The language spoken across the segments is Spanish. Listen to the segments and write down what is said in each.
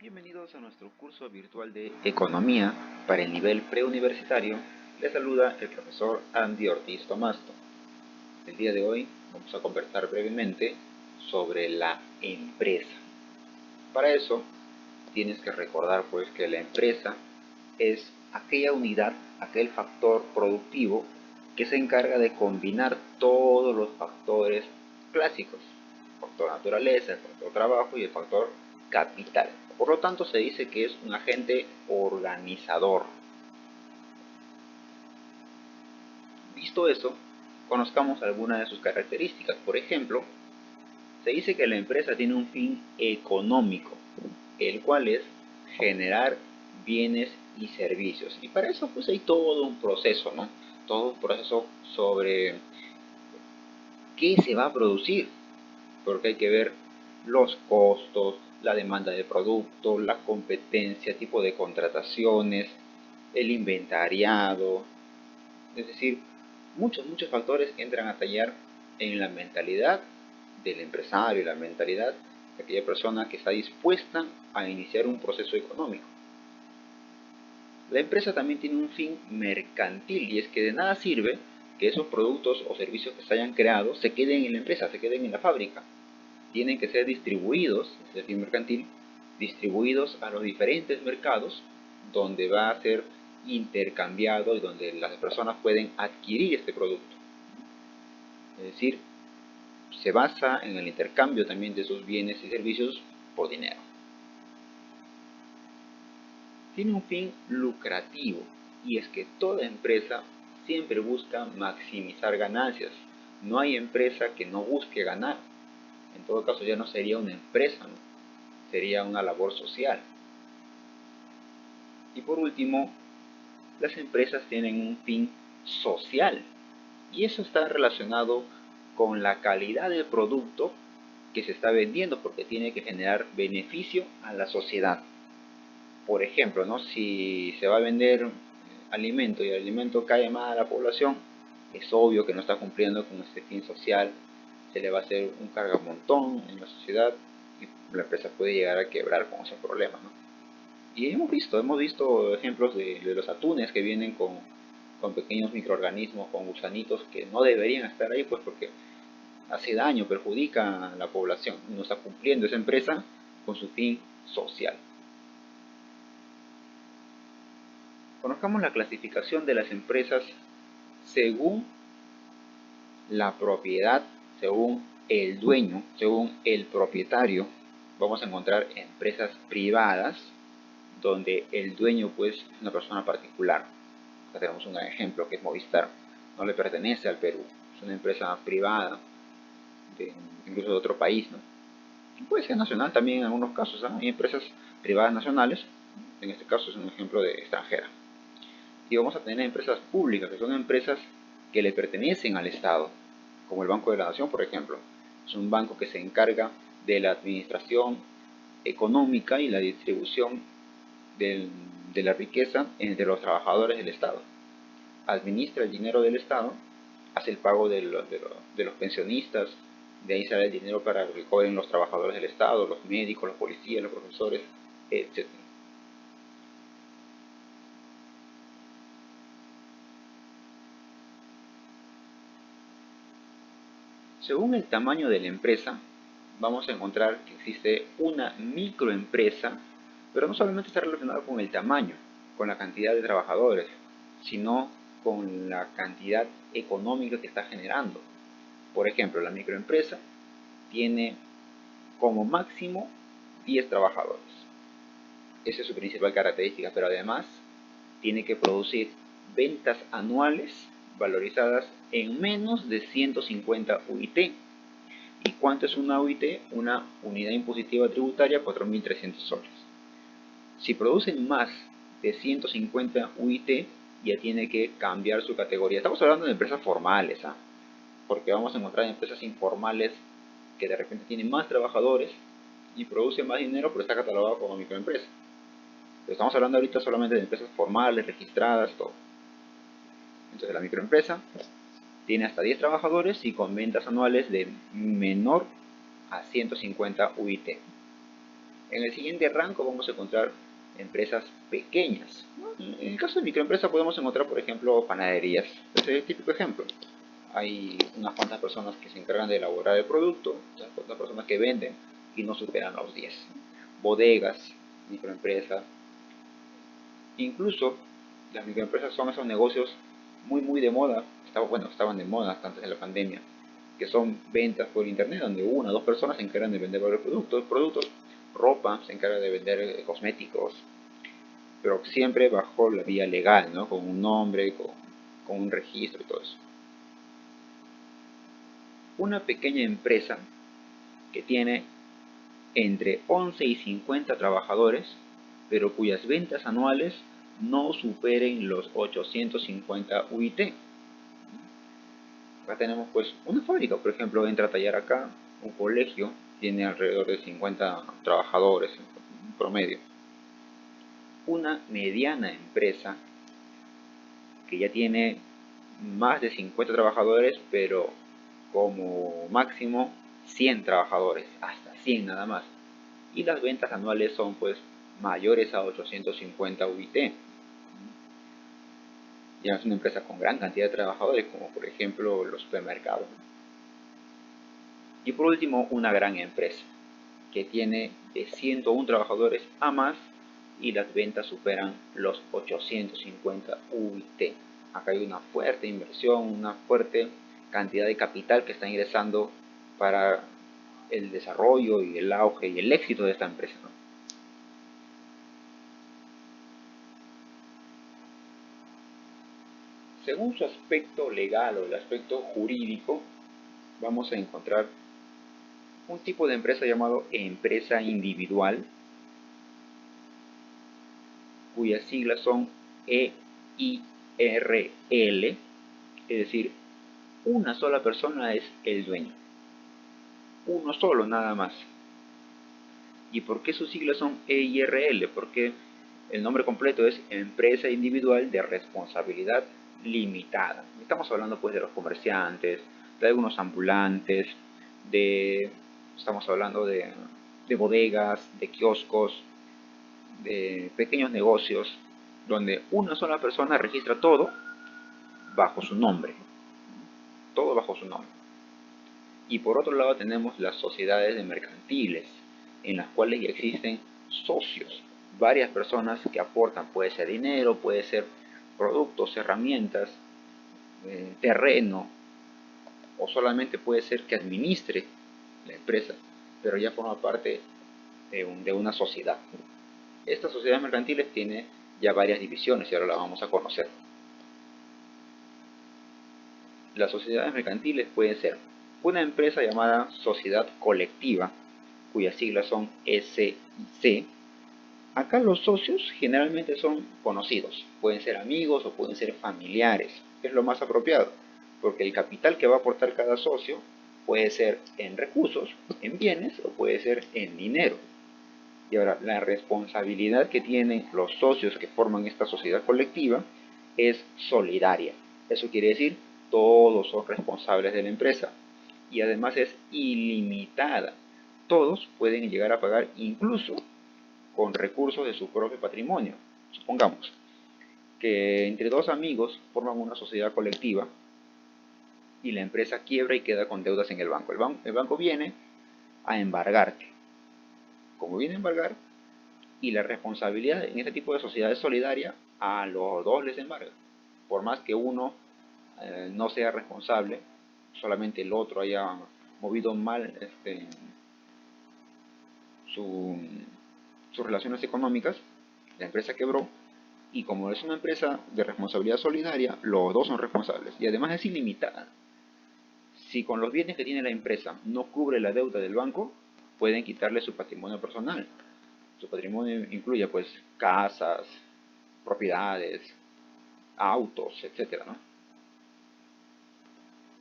Bienvenidos a nuestro curso virtual de Economía para el nivel preuniversitario. Les saluda el profesor Andy Ortiz Tomasto. El día de hoy vamos a conversar brevemente sobre la empresa. Para eso tienes que recordar pues que la empresa es aquella unidad, aquel factor productivo que se encarga de combinar todos los factores clásicos: el factor naturaleza, el factor trabajo y el factor capital. Por lo tanto, se dice que es un agente organizador. Visto eso, conozcamos algunas de sus características. Por ejemplo, se dice que la empresa tiene un fin económico, el cual es generar bienes y servicios. Y para eso pues hay todo un proceso, ¿no? Todo un proceso sobre qué se va a producir, porque hay que ver los costos, la demanda de producto, la competencia, tipo de contrataciones, el inventariado, es decir, muchos factores entran a tallar en la mentalidad del empresario, la mentalidad de aquella persona que está dispuesta a iniciar un proceso económico. La empresa también tiene un fin mercantil, y es que de nada sirve que esos productos o servicios que se hayan creado se queden en la empresa, se queden en la fábrica. Tienen que ser distribuidos, es decir, mercantil, distribuidos a los diferentes mercados donde va a ser intercambiado y donde las personas pueden adquirir este producto. Es decir, se basa en el intercambio también de esos bienes y servicios por dinero. Tiene un fin lucrativo, y es que toda empresa siempre busca maximizar ganancias. No hay empresa que no busque ganar. En todo caso ya no sería una empresa, ¿no? Sería una labor social. Y por último, las empresas tienen un fin social, y eso está relacionado con la calidad del producto que se está vendiendo, porque tiene que generar beneficio a la sociedad. Por ejemplo, ¿no? Si se va a vender alimento y el alimento cae mal a la población, es obvio que no está cumpliendo con este fin social, se le va a hacer un cargamontón en la sociedad y la empresa puede llegar a quebrar con ese problema, ¿no? Y hemos visto ejemplos de los atunes que vienen con pequeños microorganismos, con gusanitos que no deberían estar ahí, pues porque hace daño, perjudica a la población. No está cumpliendo esa empresa con su fin social. Conozcamos la clasificación de las empresas según la propiedad, según el dueño, según el propietario. Vamos a encontrar empresas privadas donde el dueño pues es una persona particular. Acá tenemos un ejemplo que es Movistar. No le pertenece al Perú, es una empresa privada, incluso de otro país, ¿no? Y puede ser nacional también en algunos casos, ¿eh? Hay empresas privadas nacionales, en este caso es un ejemplo de extranjera. Y vamos a tener empresas públicas, que son empresas que le pertenecen al Estado, como el Banco de la Nación, por ejemplo. Es un banco que se encarga de la administración económica y la distribución de la riqueza entre los trabajadores del Estado. Administra el dinero del Estado, hace el pago de los pensionistas, de ahí sale el dinero para que cobren los trabajadores del Estado, los médicos, los policías, los profesores, etc. Según el tamaño de la empresa, vamos a encontrar que existe una microempresa, pero no solamente está relacionada con el tamaño, con la cantidad de trabajadores, sino con la cantidad económica que está generando. Por ejemplo, la microempresa tiene como máximo 10 trabajadores. Esa es su principal característica, pero además tiene que producir ventas anuales valorizadas en menos de 150 UIT. ¿Y cuánto es una UIT? Una unidad impositiva tributaria, 4.300 soles. Si producen más de 150 UIT, ya tiene que cambiar su categoría. Estamos hablando de empresas formales, ¿eh? Porque vamos a encontrar empresas informales que de repente tienen más trabajadores y producen más dinero, pero está catalogado como microempresa. Pero estamos hablando ahorita solamente de empresas formales, registradas, todo. Entonces la microempresa tiene hasta 10 trabajadores y con ventas anuales de menor a 150 UIT. En el siguiente rango vamos a encontrar empresas pequeñas, ¿no? En el caso de microempresas podemos encontrar, por ejemplo, panaderías. Ese es el típico ejemplo. Hay unas cuantas personas que se encargan de elaborar el producto, unas cuantas personas que venden y no superan los 10. Bodegas, microempresas. Incluso las microempresas son esos negocios muy de moda, estaban de moda hasta antes de la pandemia, que son ventas por internet, donde una o dos personas se encargan de vender varios productos, ropa, se encarga de vender cosméticos, pero siempre bajo la vía legal, ¿no? Con un nombre, con un registro y todo eso. Una pequeña empresa que tiene entre 11 y 50 trabajadores, pero cuyas ventas anuales no superen los 850 UIT. Acá tenemos pues una fábrica, por ejemplo, entra a tallar acá, un colegio, tiene alrededor de 50 trabajadores en promedio. Una mediana empresa que ya tiene más de 50 trabajadores, pero como máximo 100 trabajadores, hasta 100 nada más. Y las ventas anuales son pues mayores a 850 UIT. Ya es una empresa con gran cantidad de trabajadores, como por ejemplo los supermercados. Y por último, una gran empresa que tiene de 101 trabajadores a más y las ventas superan los 850 UIT. Acá hay una fuerte inversión, una fuerte cantidad de capital que está ingresando para el desarrollo y el auge y el éxito de esta empresa, ¿no? Según su aspecto legal o el aspecto jurídico, vamos a encontrar un tipo de empresa llamado empresa individual, cuyas siglas son EIRL, es decir, una sola persona es el dueño, uno solo nada más. ¿Y por qué sus siglas son EIRL? Porque el nombre completo es Empresa Individual de Responsabilidad Limitada. Estamos hablando pues de los comerciantes, de algunos ambulantes, estamos hablando de bodegas, de kioscos, de pequeños negocios, donde una sola persona registra todo bajo su nombre. Todo bajo su nombre. Y por otro lado tenemos las sociedades de mercantiles, en las cuales ya existen socios, varias personas que aportan, puede ser dinero, puede ser productos, herramientas, terreno, o solamente puede ser que administre la empresa, pero ya forma parte de una sociedad. Esta sociedad mercantiles tiene ya varias divisiones y ahora la vamos a conocer. Las sociedades mercantiles pueden ser una empresa llamada sociedad colectiva, cuyas siglas son SIC. Acá los socios generalmente son conocidos, pueden ser amigos o pueden ser familiares, es lo más apropiado, porque el capital que va a aportar cada socio puede ser en recursos, en bienes o puede ser en dinero. Y ahora, la responsabilidad que tienen los socios que forman esta sociedad colectiva es solidaria. Eso quiere decir, todos son responsables de la empresa. Y además es ilimitada. Todos pueden llegar a pagar incluso con recursos de su propio patrimonio. Supongamos que entre dos amigos forman una sociedad colectiva y la empresa quiebra y queda con deudas en el banco. El banco viene a embargarte. Como viene a embargar, y la responsabilidad en este tipo de sociedades solidarias a los dos les embarga. Por más que uno no sea responsable, solamente el otro haya movido mal su, sus relaciones económicas, la empresa quebró y como es una empresa de responsabilidad solidaria, los dos son responsables y además es ilimitada. Si con los bienes que tiene la empresa no cubre la deuda del banco, pueden quitarle su patrimonio personal. Su patrimonio incluye pues casas, propiedades, autos, etcétera, ¿no?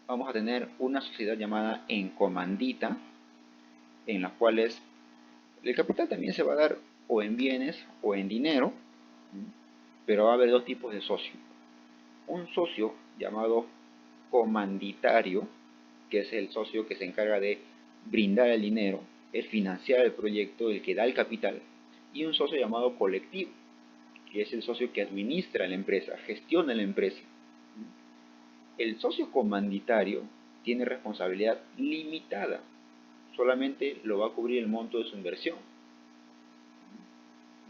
Vamos a tener una sociedad llamada encomandita, en las cuales el capital también se va a dar o en bienes o en dinero, pero va a haber dos tipos de socio. Un socio llamado comanditario, que es el socio que se encarga de brindar el dinero, el financiar el proyecto, el que da el capital, y un socio llamado colectivo, que es el socio que administra la empresa, gestiona la empresa. El socio comanditario tiene responsabilidad limitada, solamente lo va a cubrir el monto de su inversión.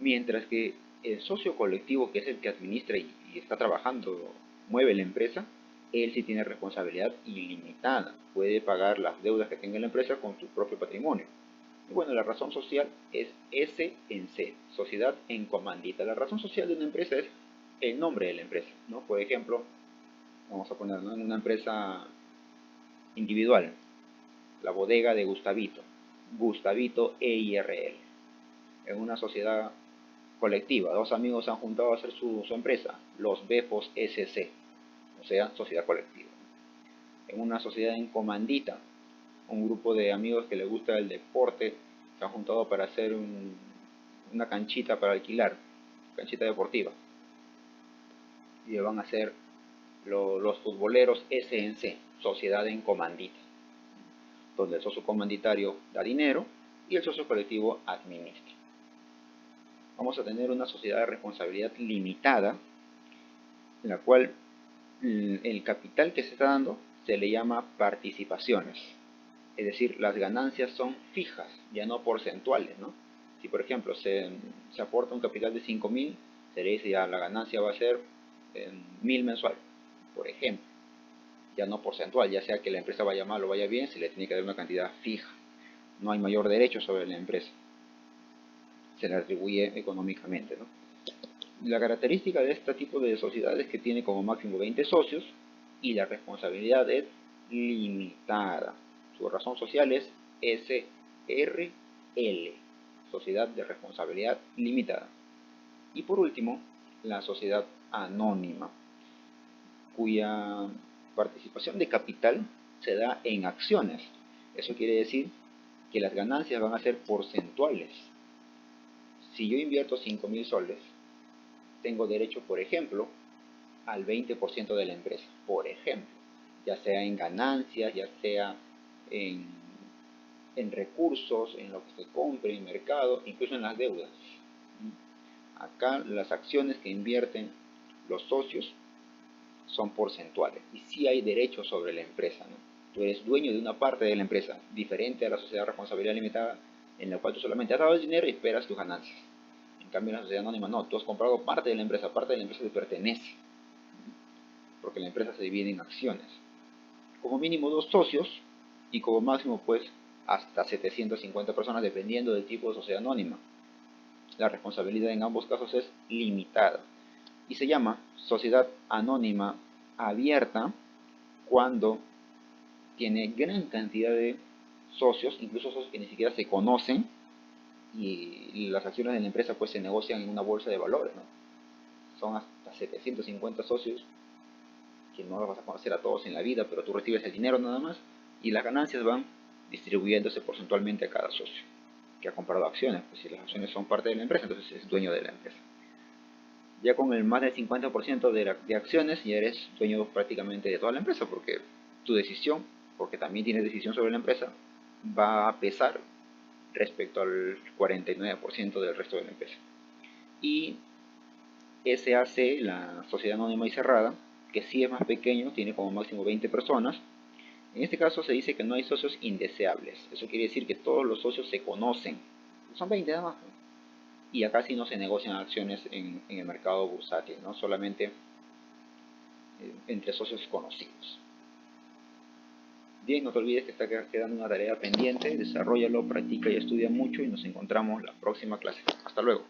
Mientras que el socio colectivo, que es el que administra y está trabajando, mueve la empresa, él sí tiene responsabilidad ilimitada, puede pagar las deudas que tenga la empresa con su propio patrimonio. Y bueno, la razón social es S en C, sociedad en comandita. La razón social de una empresa es el nombre de la empresa, ¿no? Por ejemplo, vamos a poner, ¿no?, en una empresa individual, la bodega de Gustavito, Gustavito EIRL. En una sociedad colectiva, dos amigos se han juntado a hacer su empresa, los Befos SC, o sea, sociedad colectiva. En una sociedad en comandita, un grupo de amigos que les gusta el deporte se han juntado para hacer una canchita para alquilar, canchita deportiva, y van a ser los futboleros SNC, sociedad en comandita, donde el socio comanditario da dinero y el socio colectivo administra. Vamos a tener una sociedad de responsabilidad limitada, en la cual el capital que se está dando se le llama participaciones. Es decir, las ganancias son fijas, ya no porcentuales, ¿no? Si por ejemplo se aporta un capital de 5.000, se le dice ya la ganancia va a ser 1.000 mensual, por ejemplo. Ya no porcentual, ya sea que la empresa vaya mal o vaya bien, se le tiene que dar una cantidad fija. No hay mayor derecho sobre la empresa. Se le atribuye económicamente, ¿no? La característica de este tipo de sociedades es que tiene como máximo 20 socios y la responsabilidad es limitada. Su razón social es SRL, Sociedad de Responsabilidad Limitada. Y por último, la sociedad anónima, cuya participación de capital se da en acciones. Eso quiere decir que las ganancias van a ser porcentuales. Si yo invierto 5.000 soles, tengo derecho, por ejemplo, al 20% de la empresa, por ejemplo, ya sea en ganancias, ya sea en recursos, en lo que se compre, en mercado, incluso en las deudas. Acá las acciones que invierten los socios son porcentuales y sí hay derechos sobre la empresa, ¿no? Tú eres dueño de una parte de la empresa, diferente a la sociedad de responsabilidad limitada, en la cual tú solamente has dado el dinero y esperas tus ganancias. En cambio, en la sociedad anónima no, tú has comprado parte de la empresa te pertenece, porque la empresa se divide en acciones. Como mínimo 2 socios y como máximo pues hasta 750 personas dependiendo del tipo de sociedad anónima. La responsabilidad en ambos casos es limitada y se llama sociedad anónima abierta cuando tiene gran cantidad de socios, incluso socios que ni siquiera se conocen, y las acciones de la empresa pues se negocian en una bolsa de valores, ¿no? Son hasta 750 socios que no los vas a conocer a todos en la vida, pero tú recibes el dinero nada más y las ganancias van distribuyéndose porcentualmente a cada socio que ha comprado acciones. Pues si las acciones son parte de la empresa, entonces es dueño de la empresa. Ya con el más del 50% de acciones ya eres dueño prácticamente de toda la empresa, porque tu decisión, porque también tienes decisión sobre la empresa, va a pesar respecto al 49% del resto de la empresa. Y SAC, la sociedad anónima y cerrada, que sí es más pequeño, tiene como máximo 20 personas. En este caso se dice que no hay socios indeseables. Eso quiere decir que todos los socios se conocen. Son 20 nada más. Y acá sí no se negocian acciones en el mercado bursátil, ¿no? Solamente entre socios conocidos. Bien, no te olvides que está quedando una tarea pendiente. Desarróllalo, practica y estudia mucho y nos encontramos la próxima clase. Hasta luego.